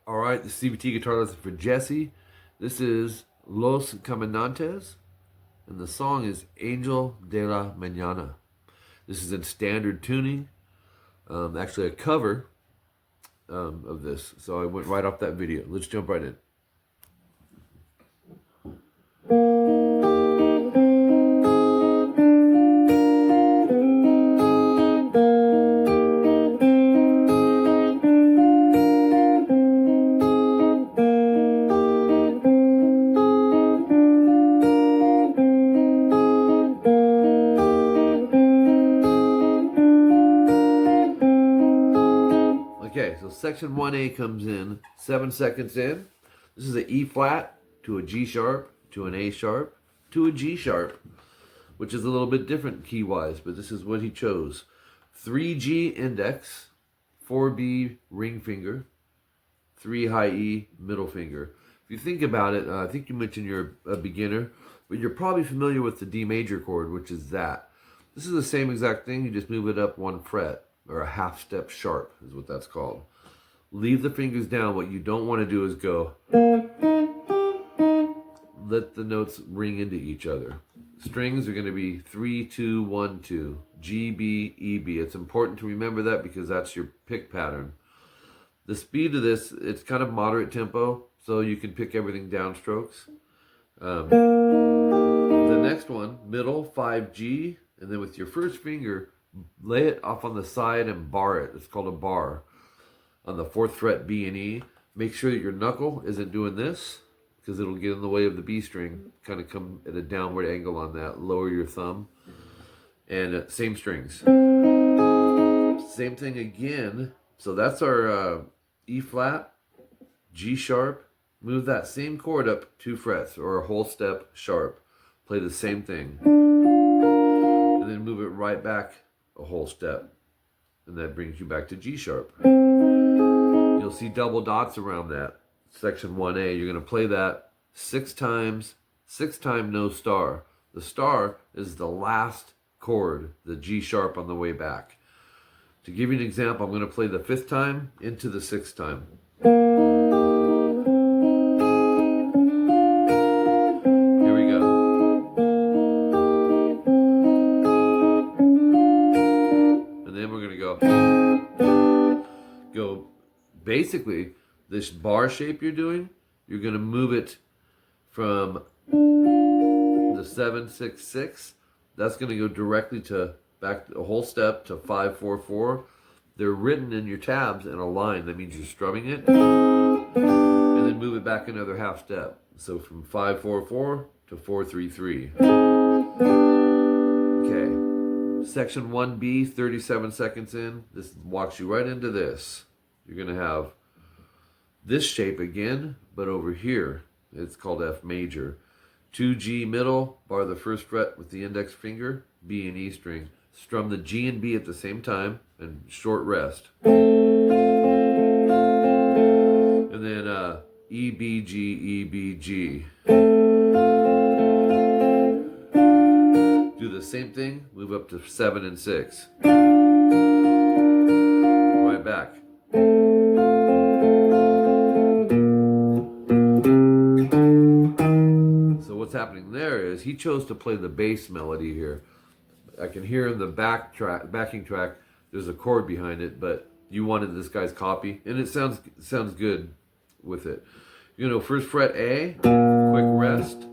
All right, the CBT guitar lesson for Jesse. This is Los Caminantes, and the song is Angel de la Manana. This is in standard tuning, actually a cover of this. So I went right off that video. Let's jump right in. Okay, so section 1A comes in 7 seconds in. This is an E flat to a G sharp to an A sharp to a G sharp, which is a little bit different key wise, but this is what he chose. 3G index, 4B ring finger, 3 high E middle finger. If you think about it, I think you mentioned you're a beginner, but you're probably familiar with the D major chord, which is that. This is the same exact thing, you just move it up 1 fret, or a half step sharp is what that's called. Leave the fingers down. What you don't want to do is go, let the notes ring into each other. Strings are going to be 3, 2, 1, 2, G, B, E, B. It's important to remember that because that's your pick pattern. The speed of this, it's kind of moderate tempo, so you can pick everything downstrokes. The next one, middle, 5G, and then with your first finger, lay it off on the side and bar it. It's called a bar. On the 4th fret, B and E. Make sure that your knuckle isn't doing this, because it'll get in the way of the B string. Kind of come at a downward angle on that. Lower your thumb. And same strings. Same thing again. So that's our E flat, G sharp. Move that same chord up 2 frets, or a whole step sharp. Play the same thing. And then move it right back a whole step. And that brings you back to G sharp. You'll see double dots around that. Section 1A, you're going to play that 6 times, 6 time no star. The star is the last chord, the G sharp on the way back. To give you an example, I'm going to play the 5th time into the 6th time. Here we go. And then we're going to go basically, this bar shape you're doing, you're going to move it from the 7, 6, 6. That's going to go directly to back a whole step to 5, 4, 4. They're written in your tabs in a line. That means you're strumming it. And then move it back another half step. So from 5, 4, 4 to 4, 3, 3. Okay. Section 1B, 37 seconds in. This walks you right into this. You're going to have this shape again, but over here, it's called F major. 2G middle, bar the 1st fret with the index finger, B and E string. Strum the G and B at the same time, and short rest. And then E, B, G, E, B, G. Do the same thing, move up to 7 and 6. Right back. What's happening there is he chose to play the bass melody here. I can hear in the backing track, there's a chord behind it, but you wanted this guy's copy, and it sounds good with it. You know, 1st fret A, quick rest,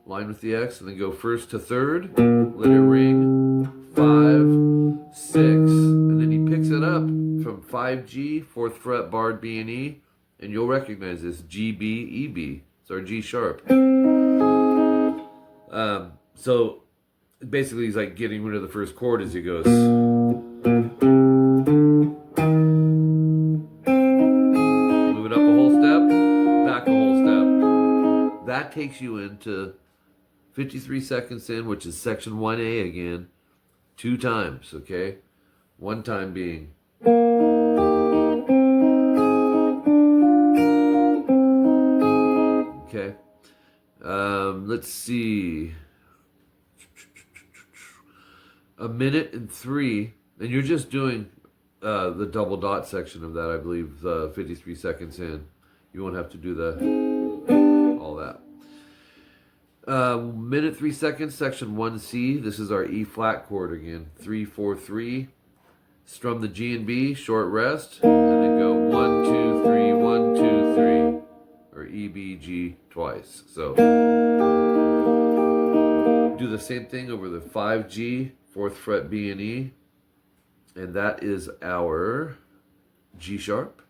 line with the X, and then go 1st to 3rd, let it ring, 5, 6, and then he picks it up from 5G, 4th fret, barred B and E, and you'll recognize this, G, B, E, B. It's our G sharp. So basically he's like getting rid of the 1st chord as he goes. Move it up a whole step, back a whole step. That takes you into 53 seconds in, which is section 1A again, 2 times, okay? 1 time being. Okay. Let's see. 1 minute and 3, and you're just doing the double dot section of that, I believe, 53 seconds in. You won't have to do all that. Minute 3 seconds, section 1C. This is our E flat chord again. 3, 4, 3. Strum the G and B, short rest, and then go 1, 2, 3, 1, 2, 3. Or E, B, G twice. So do the same thing over the 5G, 4th fret B and E. And that is our G sharp.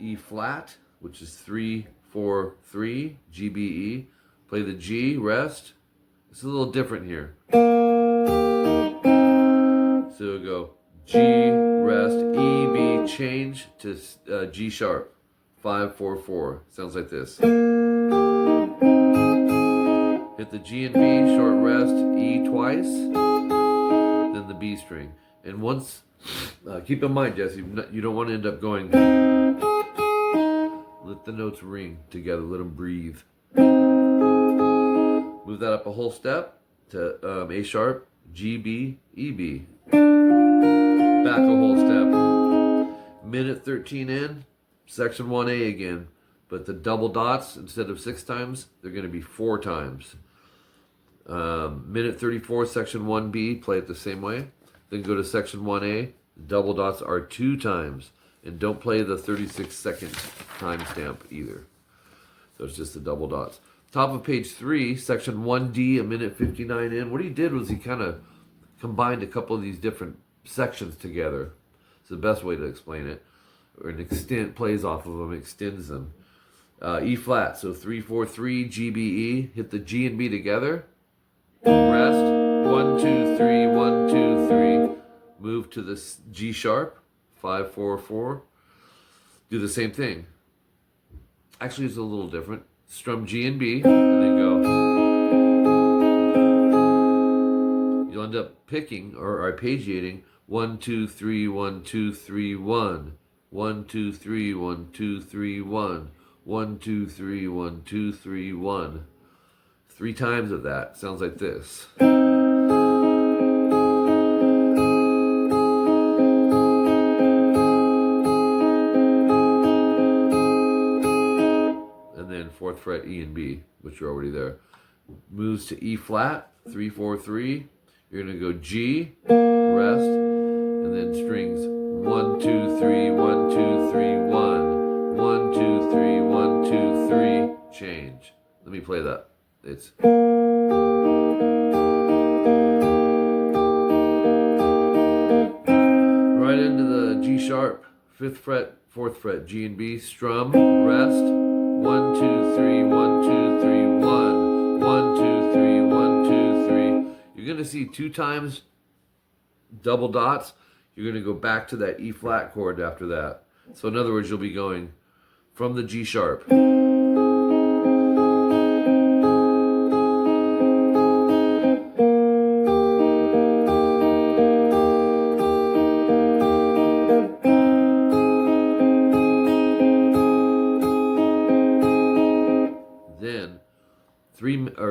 E flat, which is 3, 4, 3, G, B, E. Play the G, rest. It's a little different here. So we'll go G, rest, E, B, change to G sharp. 5, 4, 4. Sounds like this. Hit the G and B, short rest, E twice, then the B string. And once, keep in mind, Jesse, you don't want to end up going. Let the notes ring together, let them breathe. Move that up a whole step to A sharp, G, B, E, B. Back a whole step. Minute 13 in, section 1A again. But the double dots, instead of 6 times, they're going to be 4 times. Minute 34, section 1B, play it the same way. Then go to section 1A. Double dots are 2 times. And don't play the 36-second timestamp either. So it's just the double dots. Top of page 3, section 1D, a minute 59 in. What he did was he kind of combined a couple of these different sections together. It's the best way to explain it. Or an extent plays off of them, extends them. E flat, so 3, 4, 3, G, B, E. Hit the G and B together. Rest. 1, 2, 3, 1, 2, 3. Move to the G sharp. 5, 4, 4. Do the same thing. Actually, it's a little different. Strum G and B, and then go. You'll end up picking or arpeggiating 1, 2, 3, 1, 2, 3, 1. 1, 2, 3, 1, 2, 3, 1. 1, 2, 3, 1, 2, 3, 1. 3 times of that. Sounds like this. And then 4th fret E and B, which are already there. Moves to E flat, 3, 4, 3. You're going to go G, rest, and then strings 1, 2, 3, 1, 2, 3, 1. 1, 2, 3, 1, 2, 3, change. Let me play that. It's right into the G sharp, 5th fret, 4th fret, G and B, strum, rest. 1, 2, 3, 1, 2, 3, 1. 1, 2, 3, 1, 2, 3. You're going to see 2 times double dots. You're going to go back to that E flat chord after that. So in other words, you'll be going from the G sharp. Then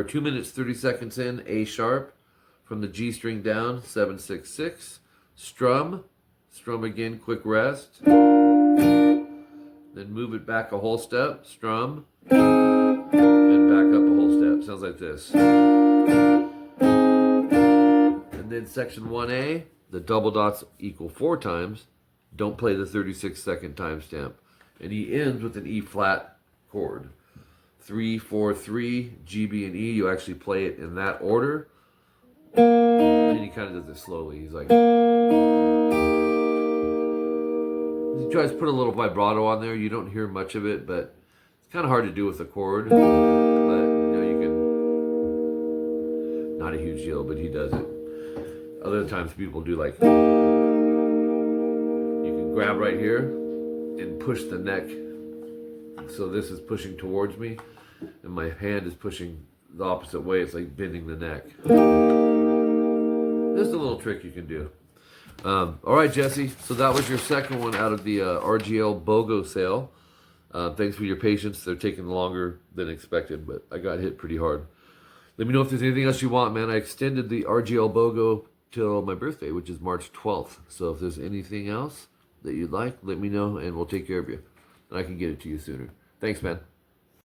2 minutes 30 seconds in, A sharp from the G string down, 7, 6, 6. Strum again, quick rest. Then move it back a whole step, strum, and back up a whole step. Sounds like this. And then section 1A, the double dots equal 4 times. Don't play the 36-second timestamp. And he ends with an E flat chord. 3, 4, 3, G, B, and E. You actually play it in that order. And he kind of does it slowly. He's like... He tries to put a little vibrato on there. You don't hear much of it, but it's kind of hard to do with a chord. But, you can... Not a huge deal, but he does it. Other times people do like... You can grab right here and push the neck. So this is pushing towards me, and my hand is pushing the opposite way. It's like bending the neck. Just a little trick you can do. All right, Jesse. So that was your second one out of the RGL BOGO sale. Thanks for your patience. They're taking longer than expected, but I got hit pretty hard. Let me know if there's anything else you want, man. I extended the RGL BOGO till my birthday, which is March 12th. So if there's anything else, that you'd like, let me know and we'll take care of you. And I can get it to you sooner. Thanks, man.